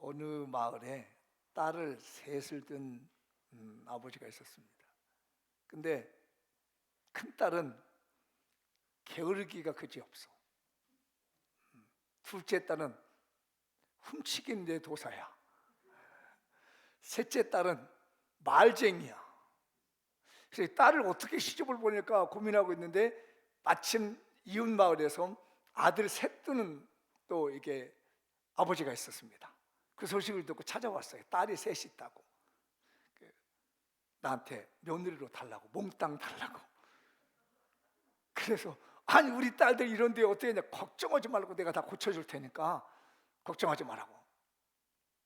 어느 마을에 딸을 셋을 둔 아버지가 있었습니다. 근데 큰 딸은 게으르기가 그지없어. 둘째 딸은 훔치기인데 도사야. 셋째 딸은 말쟁이야. 그래서 딸을 어떻게 시집을 보낼까 고민하고 있는데 마침 이웃 마을에서 아들 셋 두는 또 이게 아버지가 있었습니다. 그 소식을 듣고 찾아왔어요. 딸이 셋 있다고. 나한테 며느리로 달라고, 몽땅 달라고. 그래서 아니 우리 딸들 이런데 어떻게 했냐. 걱정하지 말고 내가 다 고쳐줄 테니까 걱정하지 말라고.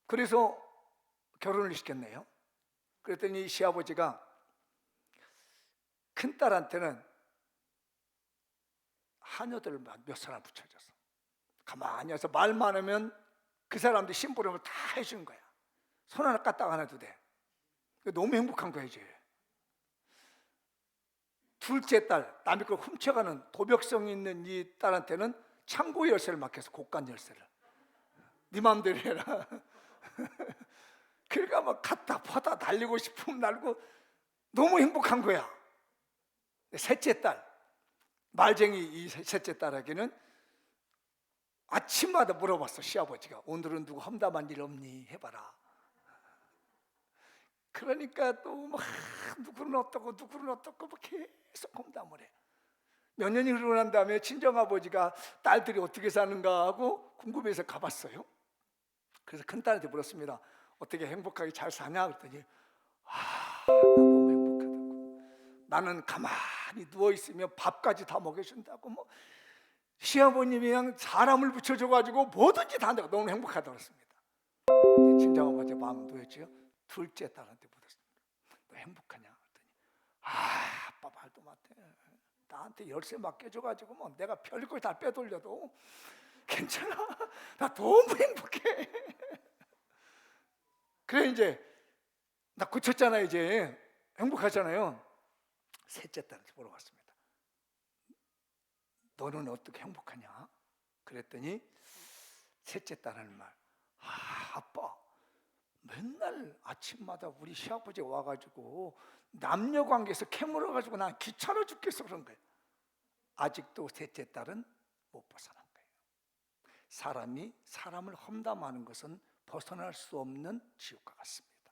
그래서 결혼을 시켰네요. 그랬더니 시아버지가 큰딸한테는 하녀들 몇 사람 붙여줘서 가만히 와서 말 많으면 그 사람들 심부름을 다 해주는 거야. 손 하나 까딱 안 해도 돼. 너무 행복한 거야 이제. 둘째 딸, 남의 걸 훔쳐가는 도벽성 있는 이 딸한테는 창고 열쇠를 맡겨서 곳간 열쇠를 네 마음대로 해라. 그러니까 막 갖다 퍼다 날리고 싶으면 날고 너무 행복한 거야. 셋째 딸, 말쟁이 이 셋째 딸에게는 아침마다 물어봤어. 시아버지가 오늘은 누구 험담한 일 없니? 해봐라. 그러니까 또 막 누구는 어떻고 누구는 어떻고 막 계속 험담을 해. 몇 년이 흐르고 난 다음에 친정아버지가 딸들이 어떻게 사는가 하고 궁금해서 가봤어요. 그래서 큰딸한테 물었습니다. 어떻게 행복하게 잘 사냐? 그랬더니 나 너무 행복하다고. 나는 가만히 누워있으면 밥까지 다 먹여준다고. 뭐 시아버님이 그냥 사람을 붙여줘가지고 뭐든지 다 한다고. 너무 행복하다고 했습니다. 친정아버지 마음 놓였지요. 둘째 딸한테 물었습니다. 너 행복하냐? 그랬더니 아빠 말도 못해. 나한테 열쇠 맡겨줘가지고 뭐 내가 별걸 다 빼돌려도 괜찮아. 나 너무 행복해. 그래 이제 나 고쳤잖아. 이제 행복하잖아요. 셋째 딸한테 물어봤습니다. 너는 어떻게 행복하냐? 그랬더니 셋째 딸은 말, 아빠 맨날 아침마다 우리 시아버지가 와가지고 남녀관계에서 캐물어가지고 난 귀찮아 죽겠어 그런 거예요. 아직도 셋째 딸은 못 벗어난 거예요. 사람이 사람을 험담하는 것은 벗어날 수 없는 지옥과 같습니다.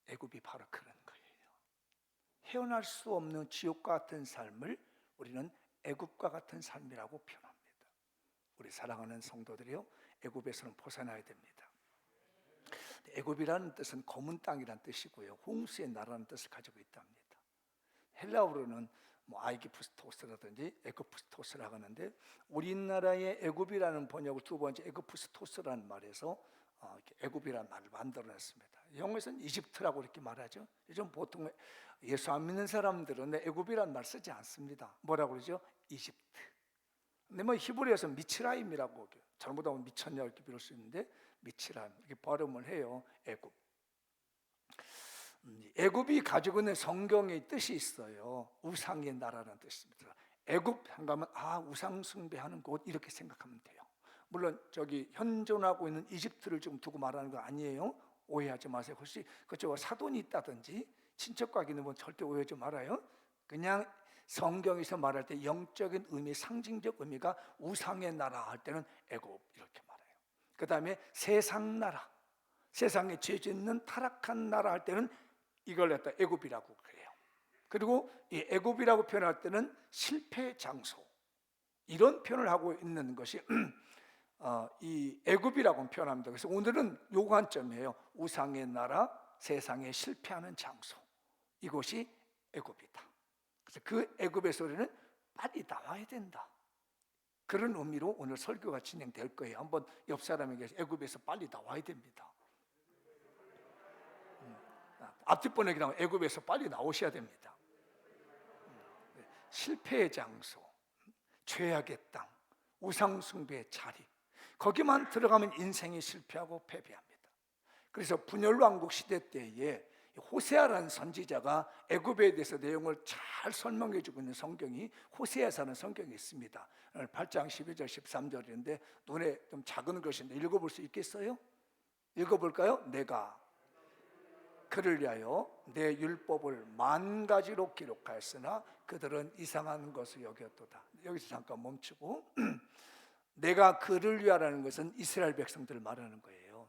애굽이 바로 그런 거예요. 헤어날 수 없는 지옥과 같은 삶을 우리는 애굽과 같은 삶이라고 표현합니다. 우리 사랑하는 성도들이요, 애굽에서는 벗어나야 됩니다. 애굽이라는 뜻은 검은 땅이라는 뜻이고요, 홍수의 나라는 뜻을 가지고 있답니다. 헬라어로는 뭐 아이기푸스토스라든지 에그푸스토스라고 하는데 우리나라의 애굽이라는 번역을 두 번째 에그푸스토스라는 말에서 애굽이라는 말을 만들어냈습니다. 영어에서는 이집트라고 이렇게 말하죠. 요즘 보통 예수 안 믿는 사람들은 애굽이라는 말 쓰지 않습니다. 뭐라고 그러죠? 이집트. 근데 뭐 히브리어에서 미츠라임이라고 잘못하면 미쳤냐 이렇게 빌을 수 있는데 미츠라임 이렇게 발음을 해요. 애굽. 애굽이 가지고 있는 성경의 뜻이 있어요. 우상의 나라라는 뜻입니다. 애굽 한가면 우상 숭배하는 곳 이렇게 생각하면 돼요. 물론 저기 현존하고 있는 이집트를 좀 두고 말하는 거 아니에요. 오해하지 마세요. 혹시 그쪽에 사돈이 있다든지 친척관계 있는 분 절대 오해하지 말아요. 그냥 성경에서 말할 때 영적인 의미, 상징적 의미가 우상의 나라 할 때는 애굽 이렇게 말해요. 그 다음에 세상 나라, 세상에 죄 짓는 타락한 나라 할 때는 이걸 갖다 애굽이라고 그래요. 그리고 이 애굽이라고 표현할 때는 실패 장소 이런 표현을 하고 있는 것이 이 애굽이라고 표현합니다. 그래서 오늘은 요 관점이에요. 우상의 나라, 세상에 실패하는 장소, 이곳이 애굽이다. 그래서 그 애굽에서 우리는 빨리 나와야 된다. 그런 의미로 오늘 설교가 진행될 거예요. 한번 옆 사람에게 애굽에서 빨리 나와야 됩니다. 앞뒷번 얘기하면 애굽에서 빨리 나오셔야 됩니다. 실패의 장소, 죄악의 땅, 우상 숭배의 자리, 거기만 들어가면 인생이 실패하고 패배합니다. 그래서 분열왕국 시대 때에 호세아라는 선지자가 애굽에 대해서 내용을 잘 설명해 주고 있는 성경이 호세아서라는 성경이 있습니다. 8장 12절 13절인데 눈에 좀 작은 것인데 읽어볼 수 있겠어요? 읽어볼까요? 내가 그를 위하여 내 율법을 만 가지로 기록하였으나 그들은 이상한 것을 여겼도다. 여기서 잠깐 멈추고 내가 그를 위하라는 것은 이스라엘 백성들을 말하는 거예요.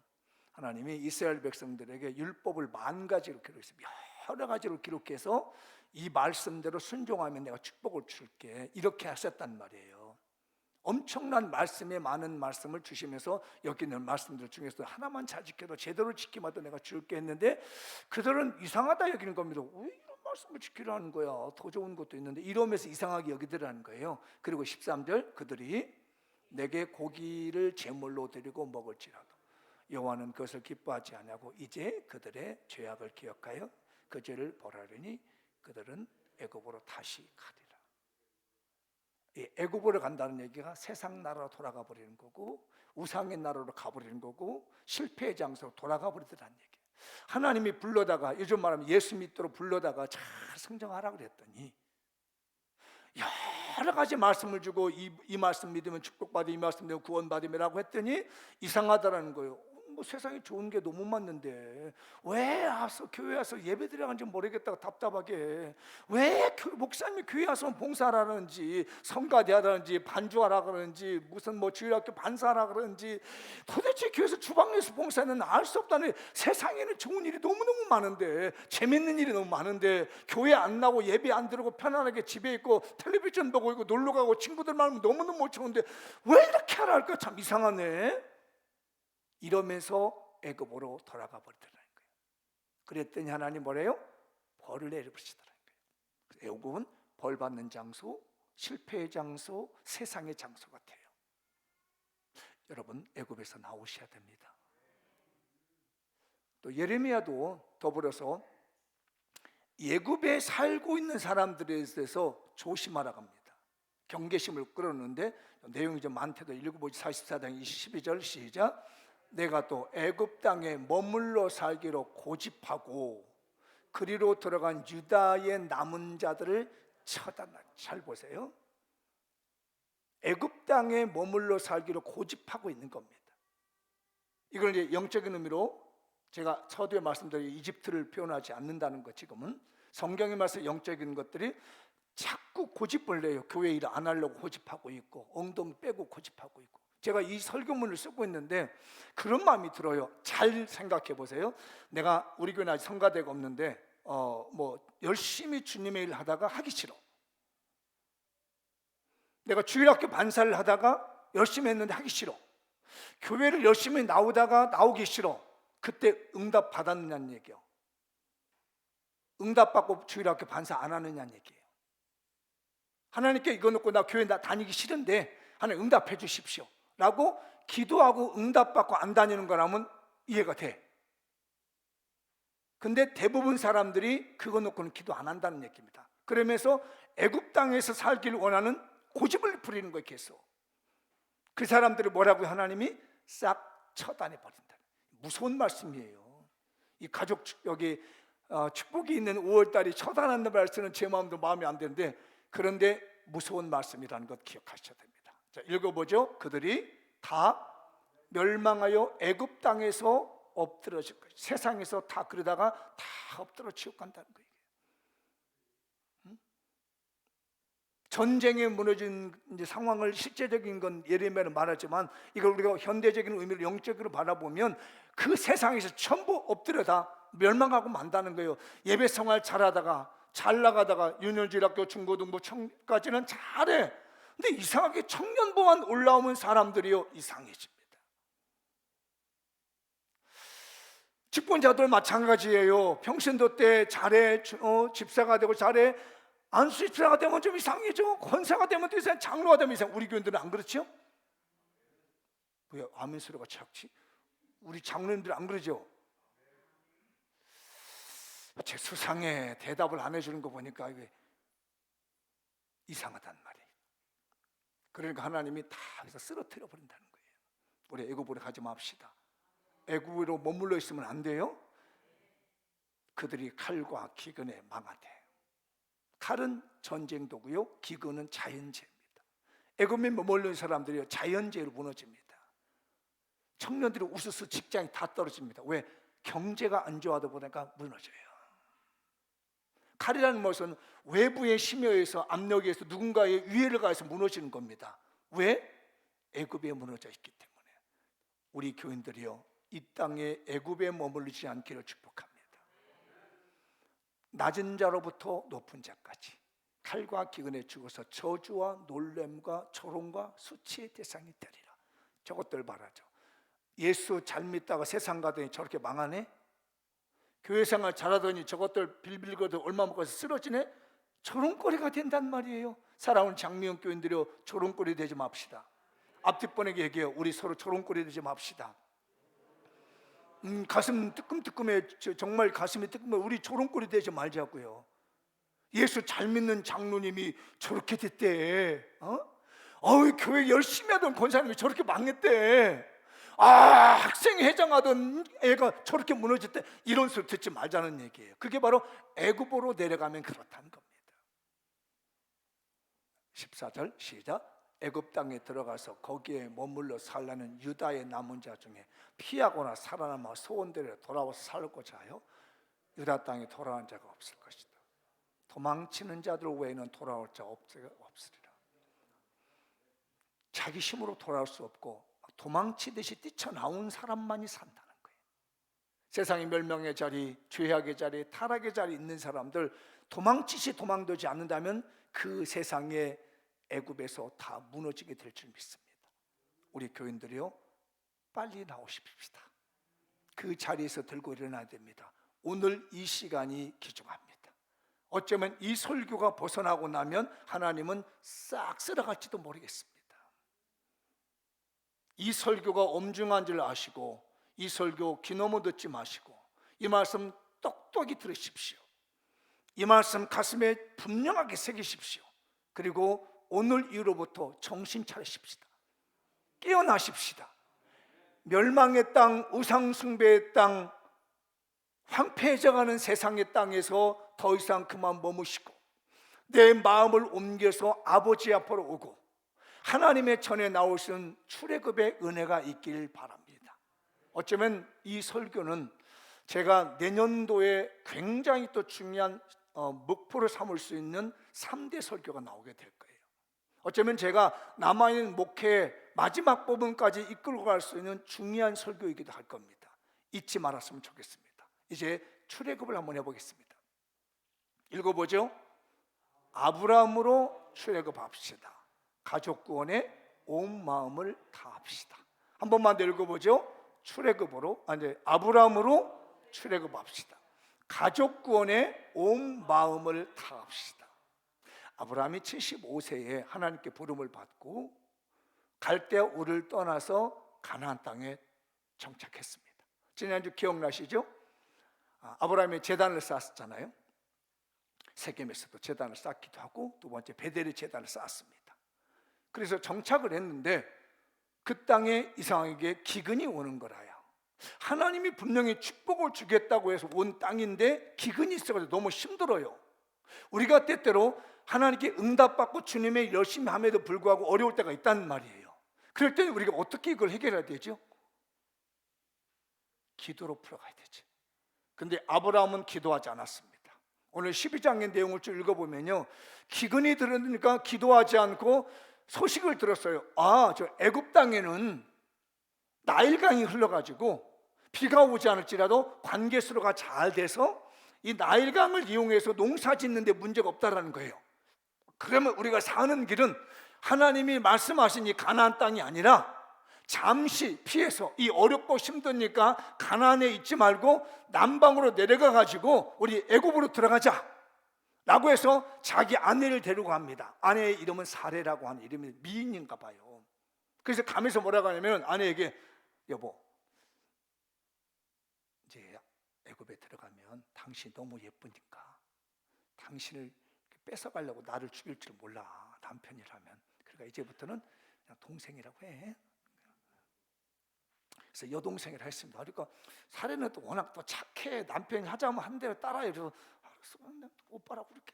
하나님이 이스라엘 백성들에게 율법을 만 가지로 기록했습니다. 여러 가지로 기록해서 이 말씀대로 순종하면 내가 축복을 줄게, 이렇게 하셨단 말이에요. 엄청난 말씀에 많은 말씀을 주시면서 여기 있는 말씀들 중에서 하나만 잘 지켜도 제대로 지키면 내가 줄게 했는데 그들은 이상하다 여기는 겁니다. 왜 이런 말씀을 지키라는 거야? 더 좋은 것도 있는데 이러면서 이상하게 여기더라는 거예요. 그리고 13절 그들이 내게 고기를 제물로 드리고 먹을지라도 여호와는 그것을 기뻐하지 아니하고 이제 그들의 죄악을 기억하여 그 죄를 벌하려니 그들은 애굽으로 다시 가리라. 이 애굽으로 간다는 얘기가 세상 나라로 돌아가 버리는 거고 우상의 나라로 가버리는 거고 실패의 장소로 돌아가 버리더라는 얘기예요. 하나님이 불러다가 요즘 말하면 예수 믿도록 불러다가 잘 성장하라 그랬더니 여러 가지 말씀을 주고 이 말씀 믿으면 축복받으 이 말씀 믿으면 구원받음이라고 했더니 이상하다라는 거예요. 뭐 세상에 좋은 게 너무 많는데 왜 와서 교회 와서 예배 드려간지 모르겠다고 답답하게 왜 목사님이 교회 와서 봉사하라는지 성가대하라는지 반주하라 그러는지 무슨 뭐 주일학교 반사하라 그러는지 도대체 교회에서 주방에서 봉사는 알 수 없다는 세상에는 좋은 일이 너무너무 많은데 재밌는 일이 너무 많은데 교회 안 나고 예배 안 들고 편안하게 집에 있고 텔레비전 보고 있고 놀러 가고 친구들 만나면 너무너무 좋은데 왜 이렇게 하라 할까? 참 이상하네. 이러면서 애굽으로 돌아가 버리더라는 거예요. 그랬더니 하나님 뭐래요? 벌을 내려버리시더라는 거예요. 애굽은 벌 받는 장소, 실패의 장소, 세상의 장소 같아요. 여러분 애굽에서 나오셔야 됩니다. 또 예레미야도 더불어서 애굽에 살고 있는 사람들에 대해서 조심하라고 합니다. 경계심을 끌었는데 내용이 좀 많대도 읽어보지. 44장 22절 시작. 내가 또 애굽 땅에 머물러 살기로 고집하고 그리로 들어간 유다의 남은 자들을 처단하라. 잘 보세요. 애굽 땅에 머물러 살기로 고집하고 있는 겁니다. 이걸 이제 영적인 의미로 제가 서두에 말씀드린 이집트를 표현하지 않는다는 것, 지금은 성경에 말씀 영적인 것들이 자꾸 고집을 내요. 교회 일 안 하려고 고집하고 있고 엉덩이 빼고 고집하고 있고. 제가 이 설교문을 쓰고 있는데 그런 마음이 들어요. 잘 생각해 보세요. 내가 우리 교회는 아직 성가대가 없는데 뭐 열심히 주님의 일 하다가 하기 싫어. 내가 주일학교 반사를 하다가 열심히 했는데 하기 싫어. 교회를 열심히 나오다가 나오기 싫어. 그때 응답 받았느냐는 얘기예요. 응답 받고 주일학교 반사 안 하느냐는 얘기예요. 하나님께 이거 놓고 나 교회 다니기 싫은데 하나님 응답해 주십시오 라고 기도하고 응답받고 안 다니는 거라면 이해가 돼. 근데 대부분 사람들이 그거 놓고는 기도 안 한다는 얘기입니다. 그러면서 애굽 땅에서 살기를 원하는 고집을 부리는 거예요. 계속 그 사람들을 뭐라고 하나님이 싹 처단해 버린다. 무서운 말씀이에요. 이 가족 여기 축복이 있는 5월달이 처단한다는 말씀은 제 마음도 마음에 안 드는데 그런데 무서운 말씀이라는 것 기억하셔야 됩니다. 자, 읽어보죠. 그들이 다 멸망하여 애굽 땅에서 엎드러질 거예요. 세상에서 다 그러다가 다 엎드러 지옥 간다는 거예요. 전쟁에 무너진 이제 상황을 실제적인 건 예레미야는 말하지만 이걸 우리가 현대적인 의미로 영적으로 바라보면 그 세상에서 전부 엎드려 다 멸망하고 만다는 거예요. 예배 생활 잘하다가 잘 나가다가 유년주일학교 중고등부까지는 잘해. 근데 이상하게 청년부만 올라오면 사람들이요 이상해집니다. 직분자들 마찬가지예요. 평신도 때 잘해, 집사가 되고 잘해. 안수 집사가 되면 좀 이상해져. 권사가 되면 또 이상, 장로가 되면 이상. 우리 교인들은 안 그렇죠? 왜 아멘 소리가 작지? 우리 장로님들 안 그러죠? 제 수상에 대답을 안 해주는 거 보니까 이게 이상하단 말이에요. 그러니까 하나님이 다 해서 쓰러뜨려 버린다는 거예요. 우리 애굽으로 가지 맙시다. 애굽으로 머물러 있으면 안 돼요. 그들이 칼과 기근에 망하되. 칼은 전쟁도고요, 기근은 자연재해입니다. 애굽에 머물는 사람들이 자연재해로 무너집니다. 청년들이 우수수 직장이 다 떨어집니다. 왜? 경제가 안 좋아도 보니까 무너져요. 칼이라는 것은 외부의 심여에서, 압력에서 누군가의 위해를 가해서 무너지는 겁니다. 왜? 애굽에 무너져 있기 때문에. 우리 교인들이요, 이 땅에 애굽에 머물지 않기를 축복합니다. 낮은 자로부터 높은 자까지 칼과 기근에 죽어서 저주와 놀램과 조롱과 수치의 대상이 되리라. 저것들 말하죠. 예수 잘 믿다가 세상 가더니 저렇게 망하네? 교회 생활 잘하더니 저것들 빌빌거려 얼마 먹어서 쓰러지네? 조롱거리가 된단 말이에요. 사랑하는 장미영 교인들이요, 조롱거리 되지 맙시다. 앞뒷번에게 얘기해요. 우리 서로 조롱거리 되지 맙시다. 가슴 뜨끔뜨끔해. 정말 가슴이 뜨끔해. 우리 조롱거리 되지 말자고요. 예수 잘 믿는 장로님이 저렇게 됐대. 교회 열심히 하던 권사님이 저렇게 망했대. 학생 회장하던 애가 저렇게 무너졌대. 이런 소리 듣지 말자는 얘기예요. 그게 바로 애굽으로 내려가면 그렇다는 겁니다. 14절 시작. 애굽 땅에 들어가서 거기에 머물러 살라는 유다의 남은 자 중에 피하거나 살아남아 소원대로 돌아와서 살고자 하여 유다 땅에 돌아온 자가 없을 것이다. 도망치는 자들 외에는 돌아올 자 없으리라. 자기 힘으로 돌아올 수 없고 도망치듯이 뛰쳐나온 사람만이 산다는 거예요. 세상의 멸망의 자리, 죄악의 자리, 타락의 자리 있는 사람들, 도망치시 도망되지 않는다면 그 세상에 애굽에서 다 무너지게 될 줄 믿습니다. 우리 교인들이요, 빨리 나오십시다. 그 자리에서 들고 일어나야 됩니다. 오늘 이 시간이 귀중합니다. 어쩌면 이 설교가 벗어나고 나면 하나님은 싹 쓸어갈지도 모르겠습니다. 이 설교가 엄중한 줄 아시고 이 설교 귀넘어 듣지 마시고 이 말씀 똑똑히 들으십시오. 이 말씀 가슴에 분명하게 새기십시오. 그리고 오늘 이후로부터 정신 차리십시다. 깨어나십시다. 멸망의 땅, 우상숭배의 땅, 황폐해져가는 세상의 땅에서 더 이상 그만 머무시고 내 마음을 옮겨서 아버지 앞으로 오고 하나님의 전에 나오신 출애굽의 은혜가 있길 바랍니다. 어쩌면 이 설교는 제가 내년도에 굉장히 또 중요한 목표를 삼을 수 있는 3대 설교가 나오게 될 거예요. 어쩌면 제가 남아있는 목회 마지막 부분까지 이끌고 갈 수 있는 중요한 설교이기도 할 겁니다. 잊지 말았으면 좋겠습니다. 이제 출애굽을 한번 해보겠습니다. 읽어보죠. 아브라함으로 출애굽합시다. 가족 구원에 온 마음을 다합시다. 한 번만 더 읽어보죠. 출애굽으로, 아브라함으로 출애굽합시다. 가족 구원에 온 마음을 다합시다. 아브라함이 75세에 하나님께 부름을 받고 갈대아 우를 떠나서 가나안 땅에 정착했습니다. 지난주 기억나시죠? 아브라함이 제단을 쌓았잖아요. 세겜에서도 제단을 쌓기도 하고 두 번째 베델의 제단을 쌓았습니다. 그래서 정착을 했는데 그 땅에 이상하게 기근이 오는 거라요. 하나님이 분명히 축복을 주겠다고 해서 온 땅인데 기근이 있어가지고 너무 힘들어요. 우리가 때때로 하나님께 응답받고 주님의 열심히 함에도 불구하고 어려울 때가 있다는 말이에요. 그럴 때는 우리가 어떻게 이걸 해결해야 되죠? 기도로 풀어가야 되지. 근데 아브라함은 기도하지 않았습니다. 오늘 12장의 내용을 쭉 읽어보면요, 기근이 들으니까 기도하지 않고 소식을 들었어요. 저 애굽 땅에는 나일강이 흘러가지고 비가 오지 않을지라도 관계수로가 잘 돼서 이 나일강을 이용해서 농사 짓는 데 문제가 없다라는 거예요. 그러면 우리가 사는 길은 하나님이 말씀하신 이 가나안 땅이 아니라 잠시 피해서 이 어렵고 힘드니까 가나안에 있지 말고 남방으로 내려가 가지고 우리 애굽으로 들어가자 라고 해서 자기 아내를 데리고 갑니다. 아내의 이름은 사레라고 하는 이름이 미인인가 봐요. 그래서 가면서 뭐라고 하냐면 아내에게, 여보, 이제 애굽에 들어가면 당신이 너무 예쁘니까 당신을 뺏어가려고 나를 죽일 줄 몰라, 남편이라면. 그러니까 이제부터는 그냥 동생이라고 해. 그래서 여동생이라 했습니다. 그러니까 사례는 또 워낙 또 착해. 남편이 하자면 한 대로 따라해. 그래서 알았어, 오빠라고 그렇게.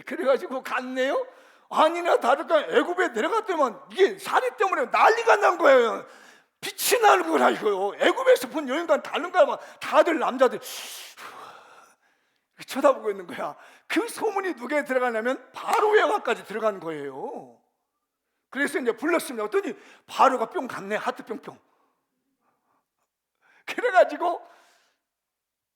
그래가지고 갔네요. 아니나 다를까 애굽에 내려갔더니만 이게 사례 때문에 난리가 난 거예요. 빛이 나는 거라 이거요. 애굽에서 본 여인과는 다른 거야. 다들 남자들 쳐다보고 있는 거야. 그 소문이 누구에 들어가냐면 바로의 영화까지 들어간 거예요. 그래서 이제 불렀습니다. 어떠니 바로가 뿅 갔네. 하트 뿅뿅. 그래가지고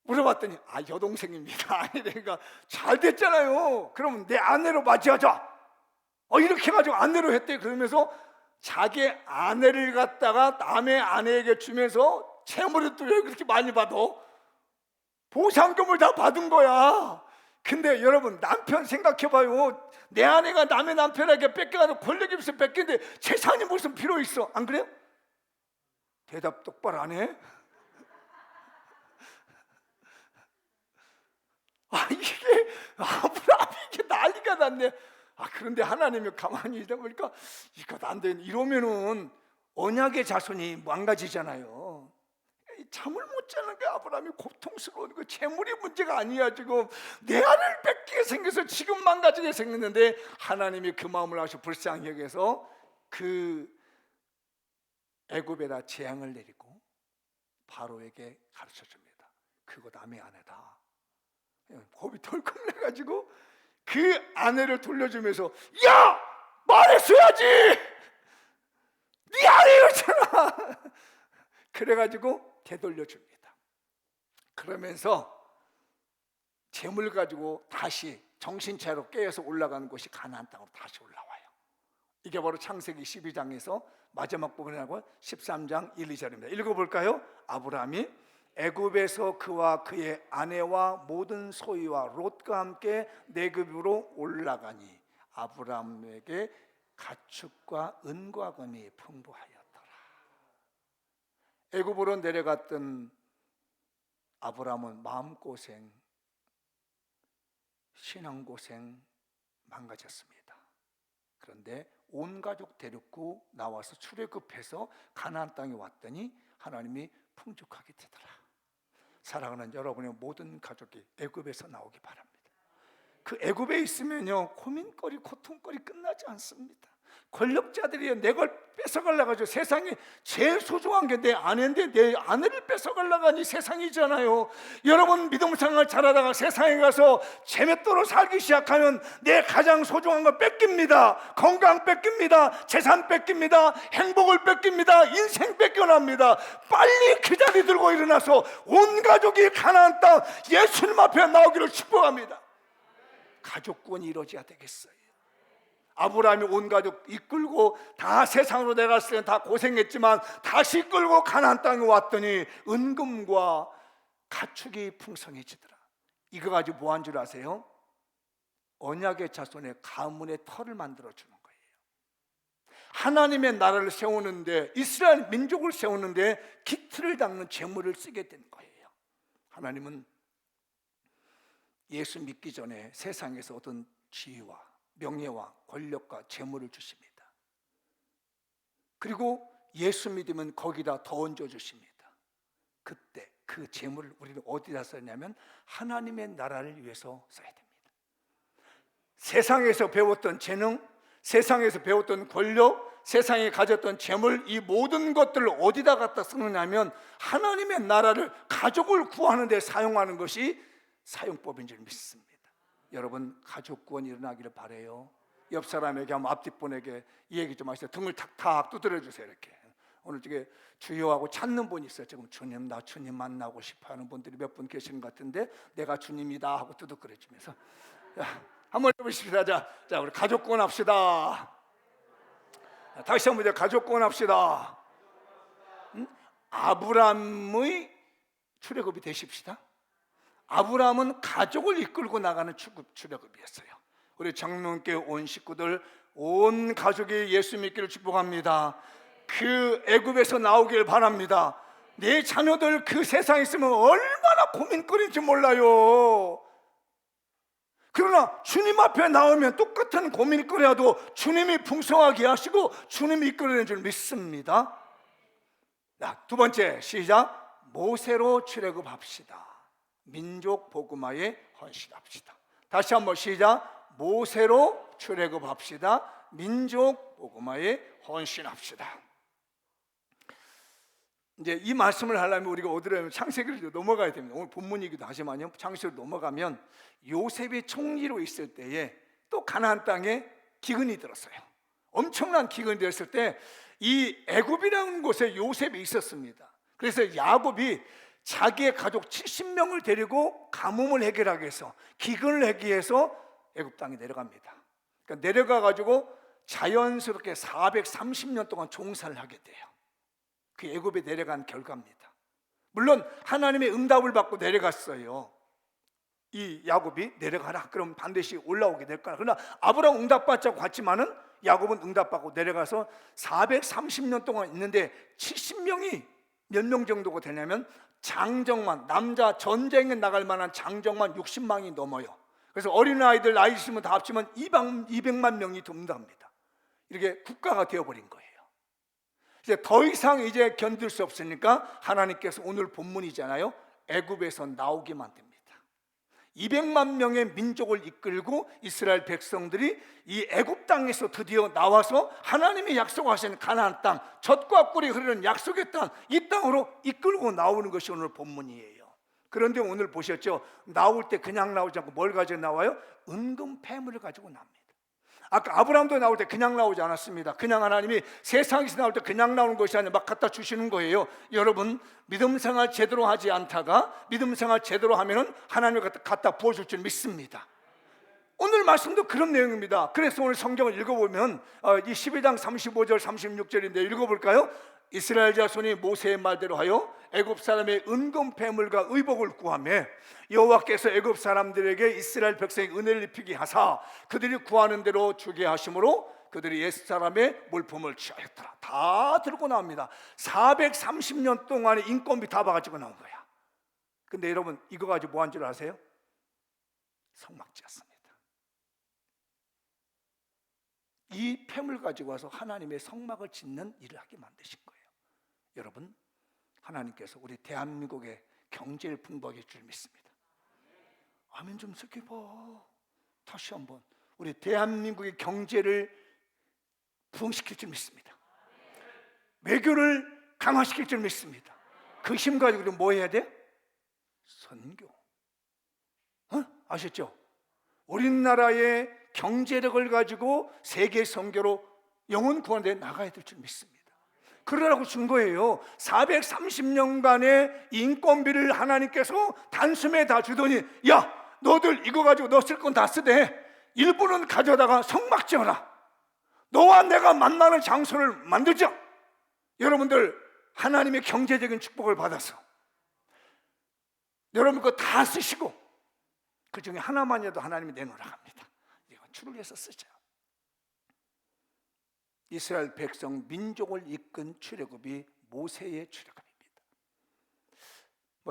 물어봤더니 여동생입니다. 그러니까 잘 됐잖아요. 그러면 내 아내로 맞이하자. 이렇게 해가지고 아내로 했대. 그러면서 자기 아내를 갖다가 남의 아내에게 주면서 채무를 또 왜 그렇게 많이 받아? 보상금을 다 받은 거야. 근데 여러분 남편 생각해봐요. 내 아내가 남의 남편에게 뺏겨가지고 권력 입에서 뺏겼는데 재산이 무슨 필요 있어? 안 그래요? 대답 똑바로 안 해? 이게 아브라함이 이게 난리가 났네. 그런데 하나님이 가만히 있다 보니까 이거 안 돼. 이러면은 언약의 자손이 망가지잖아요. 잠을 못 자는 게 아브라함이 고통스러운 거. 재물이 문제가 아니야. 지금 내 아내를 뺏기게 생겨서 지금 망가지게 생겼는데 하나님이 그 마음을 아주 불쌍히 여겨서 그 애굽에다 재앙을 내리고 바로에게 가르쳐 줍니다. 그거 남의 아내다. 겁이 덜컥 내가지고 그 아내를 돌려주면서 야! 말했어야지! 네 아내였잖아! 그래가지고 되돌려줍니다. 그러면서 재물 가지고 다시 정신 차리고 깨어서 올라가는 곳이 가나안 땅으로 다시 올라와요. 이게 바로 창세기 12장에서 마지막 부분에 나고 13장 1, 2절입니다. 읽어볼까요? 아브라함이 애굽에서 그와 그의 아내와 모든 소유와 롯과 함께 내급으로 올라가니 아브라함에게 가축과 은과 금이 풍부하였더라. 애굽으로 내려갔던 아브라함은 마음고생, 신앙고생 망가졌습니다. 그런데 온 가족 데리고 나와서 출애굽해서 가나안 땅에 왔더니 하나님이 풍족하게 되더라. 사랑하는 여러분의 모든 가족이 애굽에서 나오기 바랍니다. 그 애굽에 있으면요 고민거리, 고통거리 끝나지 않습니다. 권력자들이 내 걸 뺏어가려고 하죠. 세상에 제일 소중한 게 내 아내인데 내 아내를 뺏어가려고 하니 세상이잖아요. 여러분 믿음 생활 잘하다가 세상에 가서 재맷도로 살기 시작하면 내 가장 소중한 걸 뺏깁니다. 건강 뺏깁니다. 재산 뺏깁니다. 행복을 뺏깁니다. 인생 뺏겨납니다. 빨리 그 자리 들고 일어나서 온 가족이 가나안 땅 예수님 앞에 나오기를 축복합니다. 가족권이 이루어져야 되겠어요. 아브라함이 온 가족 이끌고 다 세상으로 내갔을 때 다 고생했지만 다시 이끌고 가나안 땅에 왔더니 은금과 가축이 풍성해지더라. 이거 가지고 뭐 한 줄 아세요? 언약의 자손의 가문의 터를 만들어주는 거예요. 하나님의 나라를 세우는데, 이스라엘 민족을 세우는데 기틀을 닦는 재물을 쓰게 된 거예요. 하나님은 예수 믿기 전에 세상에서 어떤 지위와 명예와 권력과 재물을 주십니다. 그리고 예수 믿으면 거기다 더 얹어 주십니다. 그때 그 재물을 우리는 어디다 썼냐면 하나님의 나라를 위해서 써야 됩니다. 세상에서 배웠던 재능, 세상에서 배웠던 권력, 세상에 가졌던 재물, 이 모든 것들을 어디다 갖다 쓰느냐면 하나님의 나라를, 가족을 구하는 데 사용하는 것이 사용법인 줄 믿습니다. 여러분 가족 구원이 일어나기를 바라요. 옆 사람에게 한번 앞뒷분에게 이 얘기 좀 하시죠. 등을 탁탁 두드려 주세요. 이렇게 오늘 저게 주여하고 찾는 분이 있어요. 지금 주님, 나 주님 만나고 싶어 하는 분들이 몇 분 계시는 것 같은데 내가 주님이다 하고 두둑거려 주면서 한번 해보십시다. 자 우리 가족 구원 합시다. 다시 한번 가족 구원 합시다. 아브라함의 출애굽이 되십시다. 아브라함은 가족을 이끌고 나가는 출애굽이었어요. 우리 정명교회 온 식구들, 온 가족이 예수 믿기를 축복합니다. 그 애굽에서 나오길 바랍니다. 내 자녀들 그 세상에 있으면 얼마나 고민거리인지 몰라요. 그러나 주님 앞에 나오면 똑같은 고민거리라도 주님이 풍성하게 하시고 주님이 이끌어내는 줄 믿습니다. 자, 두 번째 시작. 모세로 출애굽합시다. 민족 복음화에 헌신합시다. 다시 한번 시작. 모세로 출애굽합시다. 민족 복음화에 헌신합시다. 이제 이 말씀을 하려면 우리가 어디로 하면 창세기로 넘어가야 됩니다. 오늘 본문이기도 하지만요, 창세기로 넘어가면 요셉이 총리로 있을 때에 또 가나안 땅에 기근이 들었어요. 엄청난 기근이 들었을 때 이 애굽이라는 곳에 요셉이 있었습니다. 그래서 야곱이 자기의 가족 70명을 데리고 가뭄을 해결하기 위해서, 기근을 해결하기 위해서 애굽 땅에 내려갑니다. 그러니까 내려가 가지고 자연스럽게 430년 동안 종살을 하게 돼요. 그 애굽에 내려간 결과입니다. 물론 하나님의 응답을 받고 내려갔어요. 이 야곱이 내려가라 그럼 반드시 올라오게 될 거라. 그러나 아브라함 응답받자고 갔지만은 야곱은 응답받고 내려가서 430년 동안 있는데 70명이 몇 명 정도가 되냐면 장정만, 남자 전쟁에 나갈 만한 장정만 60만이 넘어요. 그래서 어린아이들 나이 있으면 다 합치면 200만 명이 돕니다. 이렇게 국가가 되어버린 거예요. 이제 더 이상 이제 견딜 수 없으니까 하나님께서 오늘 본문이잖아요, 애굽에서 나오게 만듭니다. 200만 명의 민족을 이끌고 이스라엘 백성들이 이 애굽 땅에서 드디어 나와서 하나님이 약속하신 가나안 땅, 젖과 꿀이 흐르는 약속의 땅, 이 땅으로 이끌고 나오는 것이 오늘 본문이에요. 그런데 오늘 보셨죠? 나올 때 그냥 나오지 않고 뭘 가지고 나와요? 은금 폐물을 가지고 납니다. 아까 아브라함도 나올 때 그냥 나오지 않았습니다. 그냥 하나님이 세상에서 나올 때 그냥 나오는 것이 아니라 막 갖다 주시는 거예요. 여러분, 믿음 생활 제대로 하지 않다가 믿음 생활 제대로 하면은 하나님이 갖다 부어줄 줄 믿습니다. 오늘 말씀도 그런 내용입니다. 그래서 오늘 성경을 읽어보면 이 12장 35절 36절인데 읽어볼까요? 이스라엘 자손이 모세의 말대로 하여 애굽 사람의 은금 폐물과 의복을 구하며 여호와께서 애굽 사람들에게 이스라엘 백성의 은혜를 입히게 하사 그들이 구하는 대로 주게 하심으로 그들이 옛 사람의 물품을 취하였더라. 다 들고 나옵니다. 430년 동안의 인건비 다 봐가지고 나온 거야. 근데 여러분, 이거 가지고 뭐 한 줄 아세요? 성막 지었습니다. 이 폐물 가지고 와서 하나님의 성막을 짓는 일을 하게 만드신 거예요. 여러분, 하나님께서 우리 대한민국의 경제를 풍부하게 줄 믿습니다. 아멘 좀 쓰게 봐. 다시 한번 우리 대한민국의 경제를 부흥시킬 줄 믿습니다. 외교를 강화시킬 줄 믿습니다. 그 힘 가지고 우리 뭐 해야 돼? 선교. 아셨죠? 우리나라의 경제력을 가지고 세계 선교로 영혼 구원에 대해 나가야 될 줄 믿습니다. 그러라고 준 거예요. 430년간의 인건비를 하나님께서 단숨에 다 주더니, 야, 너들 이거 가지고 너 쓸 건 다 쓰되 일부는 가져다가 성막 지어라. 너와 내가 만나는 장소를 만들자. 여러분들 하나님의 경제적인 축복을 받아서 여러분 거 다 쓰시고 그 중에 하나만이라도 하나님이 내놓으라 합니다. 이건 주를 위해서 쓰자. 이스라엘 백성 민족을 이끈 출애굽이 모세의 출애굽입니다.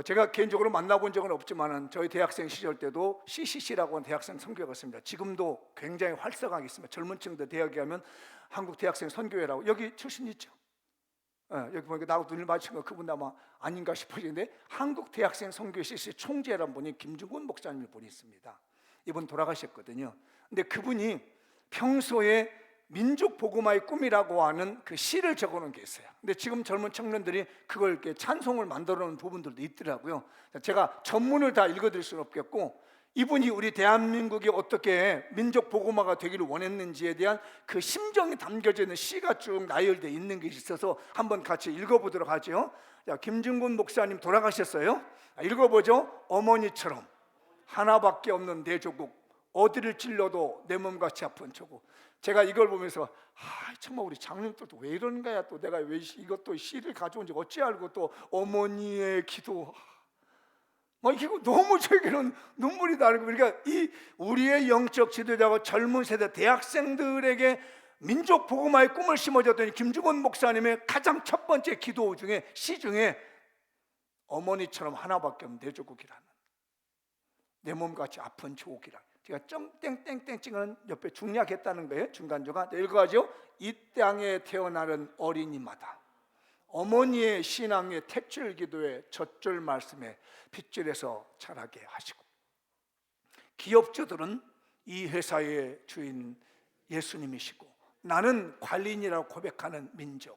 제가 개인적으로 만나본 적은 없지만은 저희 대학생 시절 때도 CCC라고 하는 대학생 선교회가 있습니다. 지금도 굉장히 활성화하게 있습니다. 젊은 층들 대학에 가면 한국 대학생 선교회라고, 여기 출신 있죠? 여기 보니까 나하고 눈을 마주친 거 그분 아마 아닌가 싶어지는데, 한국 대학생 선교회 CCC 총재라는 분이 김중곤 목사님을 분이 있습니다. 이분 돌아가셨거든요. 근데 그분이 평소에 민족 복음화의 꿈이라고 하는 그 시를 적어놓은 게 있어요. 근데 지금 젊은 청년들이 그걸 이렇게 찬송을 만들어 놓은 부분들도 있더라고요. 제가 전문을 다 읽어드릴 수는 없겠고, 이분이 우리 대한민국이 어떻게 민족 복음화가 되기를 원했는지에 대한 그 심정이 담겨져 있는 시가 쭉 나열되어 있는 게 있어서 한번 같이 읽어보도록 하죠. 자, 김중곤 목사님 돌아가셨어요. 읽어보죠. 어머니처럼 하나밖에 없는 내 조국, 어디를 찔러도 내 몸같이 아픈 조국. 제가 이걸 보면서 정말 우리 장로님들도 왜 이러는 거야, 또 내가 왜 이것도 시를 가져온지 어찌 알고, 또 어머니의 기도, 이거 너무 저에게는 눈물이 나는 거예요. 그러니까 이 우리의 영적 지도자고 젊은 세대 대학생들에게 민족 복음화의 꿈을 심어줬더니 김중곤 목사님의 가장 첫 번째 기도 중에, 시 중에 어머니처럼 하나밖에 없는 내 조국이라는, 내 몸같이 아픈 조국이라는, 제가 땡땡땡 찍은 옆에 중략했다는 거예요. 중간중간 읽어가죠. 이 땅에 태어나는 어린이마다 어머니의 신앙의 탯줄 기도에 젖줄 말씀에 빗줄해서 자라게 하시고, 기업주들은 이 회사의 주인 예수님이시고, 나는 관리인이라고 고백하는 민족,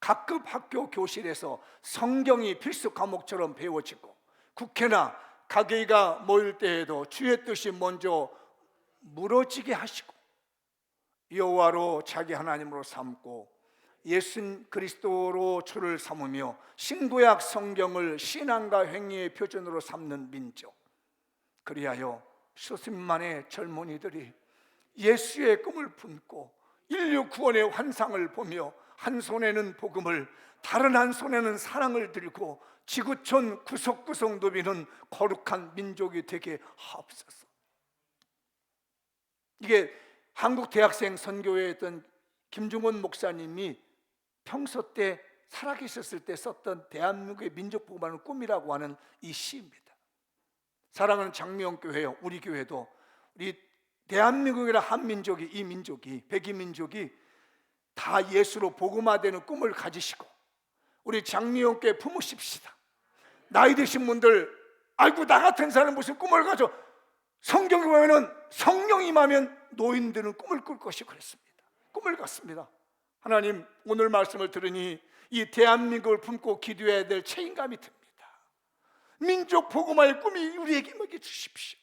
각급 학교 교실에서 성경이 필수 과목처럼 배워지고, 국회나 가게가 모일 때에도 주의 뜻이 먼저 무너지게 하시고, 여호와로 자기 하나님으로 삼고 예수 그리스도로 주를 삼으며 신구약 성경을 신앙과 행위의 표준으로 삼는 민족, 그리하여 수십만의 젊은이들이 예수의 꿈을 품고 인류 구원의 환상을 보며 한 손에는 복음을, 다른 한 손에는 사랑을 들고 지구촌 구석구석 누비는 거룩한 민족이 되게 하옵소서. 이게 한국 대학생 선교회에 있던 김중원 목사님이 평소 때 살아계셨을 때 썼던 대한민국의 민족 복음하는 꿈이라고 하는 이 시입니다. 사랑하는 장미영교회요, 우리 교회도 우리 대한민국이라 한민족이, 이 민족이, 백이민족이 다 예수로 복음화되는 꿈을 가지시고 우리 장미영교회 품으십시다. 나이 드신 분들, 아이고 나 같은 사람 무슨 꿈을 가져. 성경에 보면은 성령 임하면 노인들은 꿈을 꿀 것이 그랬습니다. 꿈을 갖습니다. 하나님, 오늘 말씀을 들으니 이 대한민국을 품고 기도해야 될 책임감이 듭니다. 민족 복음화의 꿈이 우리에게 먹여 주십시오.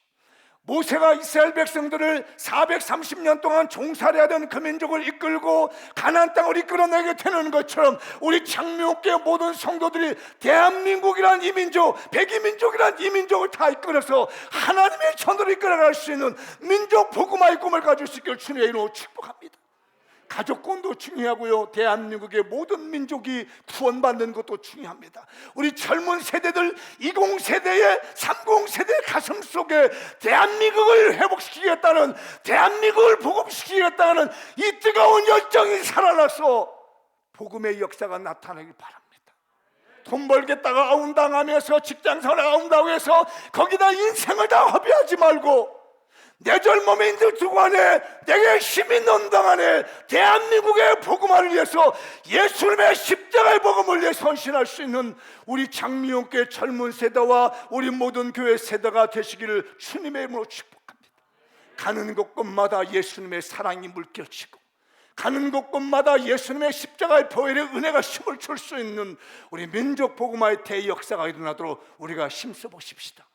모세가 이스라엘 백성들을 430년 동안 종살이 하던 그 민족을 이끌고 가나안 땅을 이끌어내게 되는 것처럼 우리 장미옥교회 모든 성도들이 대한민국이란 이 민족, 백이민족이란 이 민족을 다 이끌어서 하나님의 천으로 이끌어갈 수 있는 민족 복음화의 꿈을 가질 수 있기를 주님의 이름으로 축복합니다. 가족권도 중요하고요, 대한민국의 모든 민족이 구원받는 것도 중요합니다. 우리 젊은 세대들, 20세대의 30세대의 가슴 속에 대한민국을 회복시키겠다는, 대한민국을 복음시키겠다는 이 뜨거운 열정이 살아나서 복음의 역사가 나타나길 바랍니다. 돈 벌겠다가 아웅당하면서 직장생활 아웅다고 해서 거기다 인생을 다 허비하지 말고 내 젊음의 인들 주관에 내게 힘 있는 동안에 대한민국의 복음화를 위해서 예수님의 십자가의 복음을 위해 헌신할 수 있는 우리 장미용교회 젊은 세대와 우리 모든 교회 세대가 되시기를 주님의 이름으로 축복합니다. 가는 곳곳마다 예수님의 사랑이 물결치고 가는 곳곳마다 예수님의 십자가의 보혈의 은혜가 힘을 줄 수 있는 우리 민족 복음화의 대역사가 일어나도록 우리가 힘써 보십시다.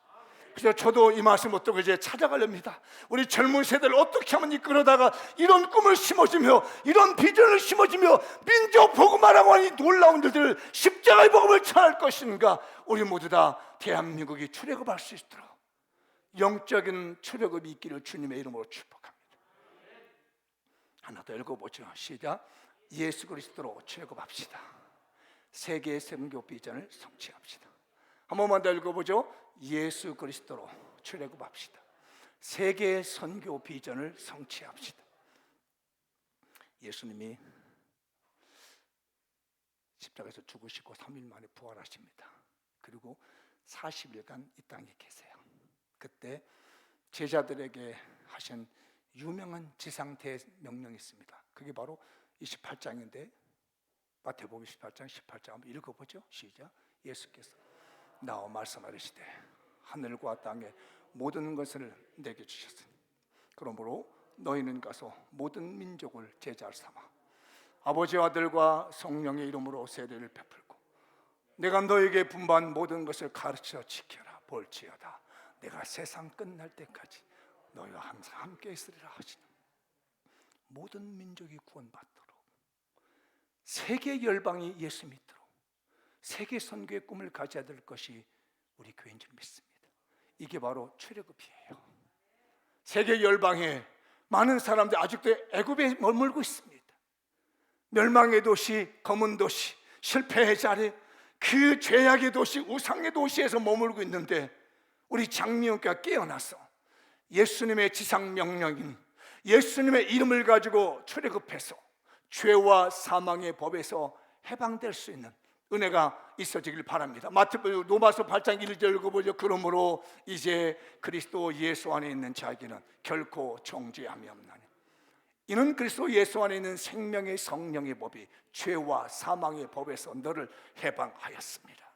그래서 저도 이 말씀 어떻게 이제 찾아가렵니다. 우리 젊은 세대를 어떻게 하면 이끌어다가 이런 꿈을 심어주며 이런 비전을 심어주며 민족 복음화라고 하는 이 놀라운 일들을 십자가의 복음을 전할 것인가. 우리 모두 다 대한민국이 출애굽할 수 있도록 영적인 출애굽이 있기를 주님의 이름으로 축복합니다. 하나 더 읽어보죠. 시작. 예수 그리스도로 출애굽합시다. 세계 선교 비전을 성취합시다. 한 번만 더 읽어보죠. 예수 그리스도로 출애굽합시다. 세계 선교 비전을 성취합시다. 예수님이 십자가에서 죽으시고 3일 만에 부활하십니다. 그리고 40일간 이 땅에 계세요. 그때 제자들에게 하신 유명한 지상대 명령이 있습니다. 그게 바로 28장인데 마태복음 28장 18장 한번 읽어보죠. 시작. 예수께서 나와 말씀하시되 하늘과 땅의 모든 것을 내게 주셨으니 그러므로 너희는 가서 모든 민족을 제자로 삼아 아버지와 아들과 성령의 이름으로 세례를 베풀고 내가 너에게 분부한 모든 것을 가르쳐 지켜라. 볼지어다 내가 세상 끝날 때까지 너희와 항상 함께 있으리라 하시니 모든 민족이 구원받도록 세계 열방이 예수 믿도록 세계 선교의 꿈을 가져야 될 것이 우리 교회인 줄 믿습니다. 이게 바로 출애굽이에요. 세계 열방에 많은 사람들이 아직도 애굽에 머물고 있습니다. 멸망의 도시, 검은 도시, 실패의 자리, 그 죄악의 도시, 우상의 도시에서 머물고 있는데 우리 장미영교가 깨어나서 예수님의 지상 명령인 예수님의 이름을 가지고 출애굽해서 죄와 사망의 법에서 해방될 수 있는 은혜가 있어지길 바랍니다. 로마서 8장 1절 읽어보죠. 그러므로 이제 그리스도 예수 안에 있는 자에게는 결코 정죄함이 없나니 이는 그리스도 예수 안에 있는 생명의 성령의 법이 죄와 사망의 법에서 너를 해방하였습니다.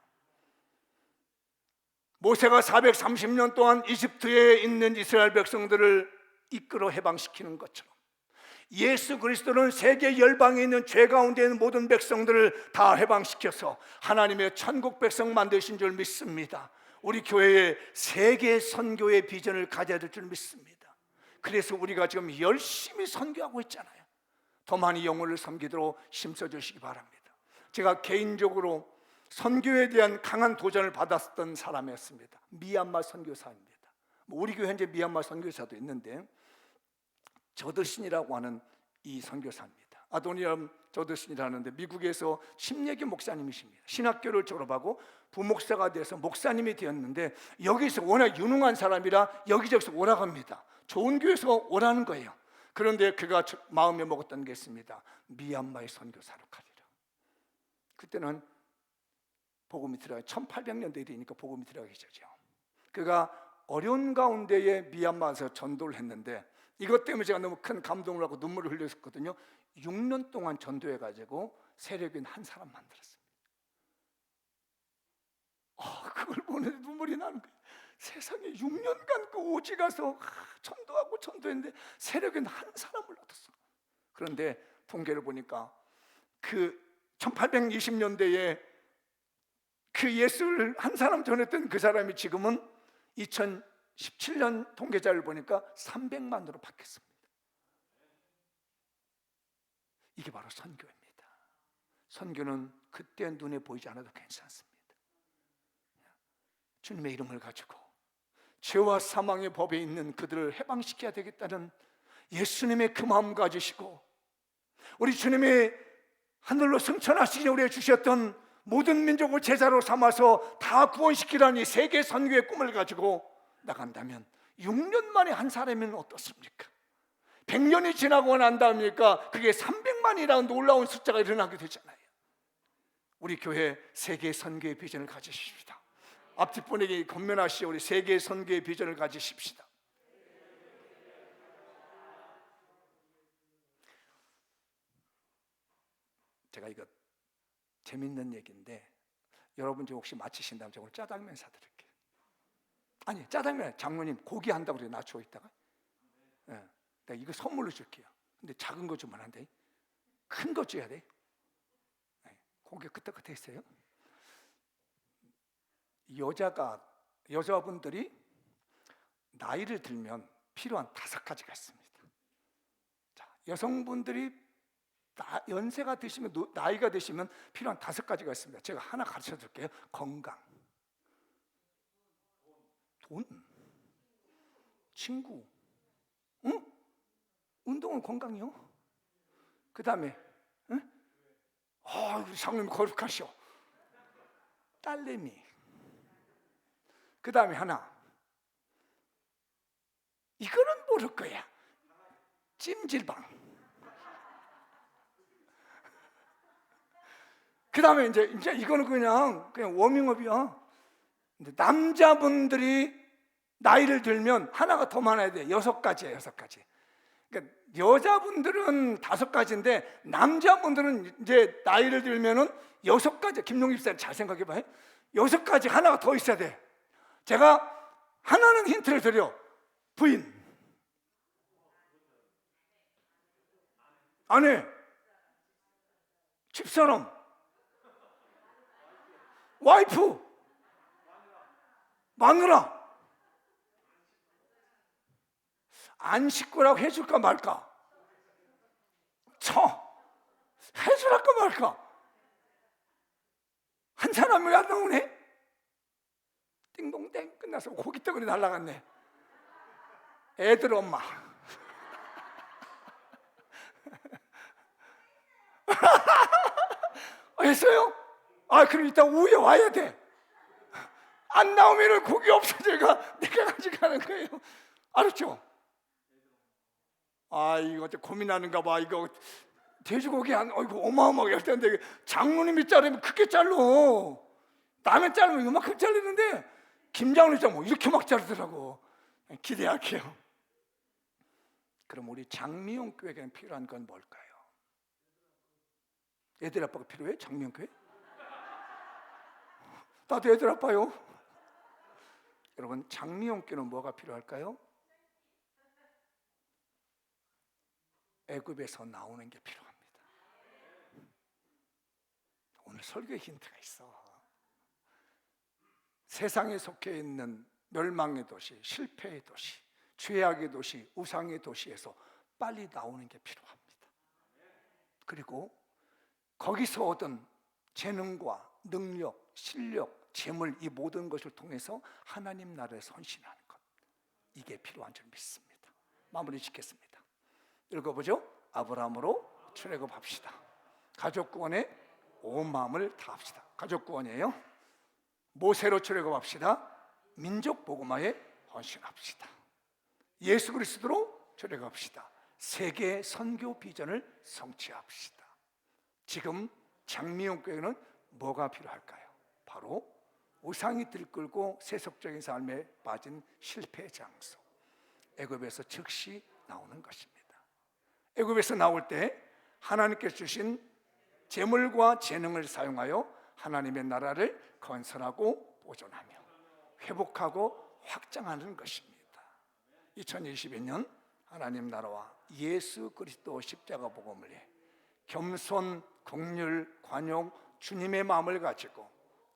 모세가 430년 동안 이집트에 있는 이스라엘 백성들을 이끌어 해방시키는 것처럼 예수 그리스도는 세계 열방에 있는 죄 가운데 있는 모든 백성들을 다 해방시켜서 하나님의 천국 백성 만드신 줄 믿습니다. 우리 교회에 세계 선교의 비전을 가져야 될 줄 믿습니다. 그래서 우리가 지금 열심히 선교하고 있잖아요. 더 많이 영혼을 섬기도록 힘써주시기 바랍니다. 제가 개인적으로 선교에 대한 강한 도전을 받았던 사람이었습니다. 미얀마 선교사입니다. 우리 교회 현재 미얀마 선교사도 있는데 저드신이라고 하는 이 선교사입니다. 아도니엄 저드신이라는데 미국에서 침례교 목사님이십니다. 신학교를 졸업하고 부목사가 돼서 목사님이 되었는데 여기서 워낙 유능한 사람이라 여기저기서 오라고 합니다. 좋은 교회에서 오라는 거예요. 그런데 그가 마음에 먹었던 게 있습니다. 미얀마의 선교사로 가리라. 그때는 복음이 들어가기 1800년대 일이니까 복음이 들어가기 전이죠. 그가 어려운 가운데에 미얀마에서 전도를 했는데 이것 때문에 제가 너무 큰 감동을 하고 눈물을 흘렸었거든요. 6년 동안 전도해가지고 세력인 한 사람 만들었습니다. 그걸 보는데 눈물이 나는 거예요. 세상에 6년간 그 오지 가서 전도하고 전도했는데 세력인 한 사람을 얻었어. 그런데 통계를 보니까 그 1820년대에 그 예수를 한 사람 전했던 그 사람이 지금은 2017년 통계자를 보니까 300만으로 바뀌었습니다. 이게 바로 선교입니다. 선교는 그때 눈에 보이지 않아도 괜찮습니다. 주님의 이름을 가지고 죄와 사망의 법에 있는 그들을 해방시켜야 되겠다는 예수님의 그 마음 가지시고 우리 주님이 하늘로 승천하시기 전에 주셨던 모든 민족을 제자로 삼아서 다 구원시키라는 이 세계 선교의 꿈을 가지고 나간다면 6년 만에 한 사람이면 어떻습니까? 100년이 지나고 난 다음이니까 그게 300만이라는 놀라운 숫자가 일어나게 되잖아요. 우리 교회 세계 선교의 비전을 가지십시다. 앞뒤 분에게 건면하시오. 우리 세계 선교의 비전을 가지십시다. 제가 이거 재밌는 얘기인데 여러분 저 혹시 마치신다면 제가 오늘 짜장면 사드릴게요. 아니 짜장면 장모님 고기 한다고 그래 낮추어 있다가 내가 이거 선물로 줄게요. 근데 작은 거 주면 안 돼. 큰 거 줘야 돼. 고기 끄떡끄떡 있어요. 여자분들이 나이를 들면 필요한 5가지가 있습니다. 자, 여성분들이 연세가 드시면 나이가 드시면 필요한 5가지가 있습니다. 제가 하나 가르쳐 줄게요. 건강, 돈, 친구, 응? 운동은 건강이요. 그 다음에 우리 장로님 거룩하시오. 딸내미. 그 다음에 하나, 이거는 모를 거야. 찜질방. 그 다음에 이제 이거는 그냥 워밍업이야. 근데 남자분들이 나이를 들면 하나가 더 많아야 돼. 6가지야, 6가지. 그러니까 여자분들은 5가지인데 남자분들은 이제 나이를 들면은 6가지. 김용립 쌤 잘 생각해봐요. 6가지 하나가 더 있어야 돼. 제가 하나는 힌트를 드려. 부인, 아내, 집사람, 와이프, 마누라. 안 식구라고 해줄까 말까? 해줄까 말까? 한 사람이 안 나오네? 띵동댕 끝나서 고깃덩어리 날아갔네. 애들 엄마. 했어요? 그럼 이따 오후에 와야 돼. 안 나오면 고기 없어져가 내가 가져가는 거예요. 알았죠? 이거 고민하는가 봐. 이거 돼지고기 이거 어마어마하게 할 텐데 장모님이 자르면 크게 잘라. 남의 자르면 이만큼 자르는데 김장훈이 뭐 이렇게 막 자르더라고. 기대할게요. 그럼 우리 장미용 교회에게는 필요한 건 뭘까요? 애들 아빠가 필요해? 장미용 교회? 나도 애들 아빠요. 여러분, 장미용 교회는 뭐가 필요할까요? 애굽에서 나오는 게 필요합니다. 오늘 설교에 힌트가 있어. 세상에 속해 있는 멸망의 도시, 실패의 도시, 죄악의 도시, 우상의 도시에서 빨리 나오는 게 필요합니다. 그리고 거기서 얻은 재능과 능력, 실력, 재물, 이 모든 것을 통해서 하나님 나라에 헌신하는 것, 이게 필요한 줄 믿습니다. 마무리 짓겠습니다. 읽어보죠. 아브라함으로 출애굽합시다. 가족 구원에 온 마음을 다합시다. 가족 구원이에요. 모세로 출애굽합시다. 민족 복음화에 헌신합시다. 예수 그리스도로 출애굽합시다. 세계 선교 비전을 성취합시다. 지금 장미용 교회는 뭐가 필요할까요? 바로 우상이 들끓고 세속적인 삶에 빠진 실패 장소, 애굽에서 즉시 나오는 것입니다. 애굽에서 나올 때 하나님께서 주신 재물과 재능을 사용하여 하나님의 나라를 건설하고 보존하며 회복하고 확장하는 것입니다. 2022년 하나님 나라와 예수 그리스도 십자가 복음을 위해 겸손, 긍휼, 관용, 주님의 마음을 가지고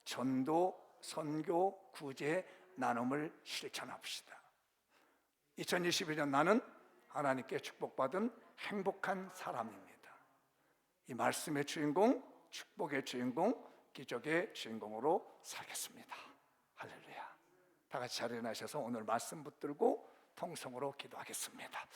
전도, 선교, 구제, 나눔을 실천합시다. 2022년 나는 하나님께 축복받은 행복한 사람입니다. 이 말씀의 주인공, 축복의 주인공, 기적의 주인공으로 살겠습니다. 할렐루야. 다 같이 자리에 나셔서 오늘 말씀 붙들고 통성으로 기도하겠습니다.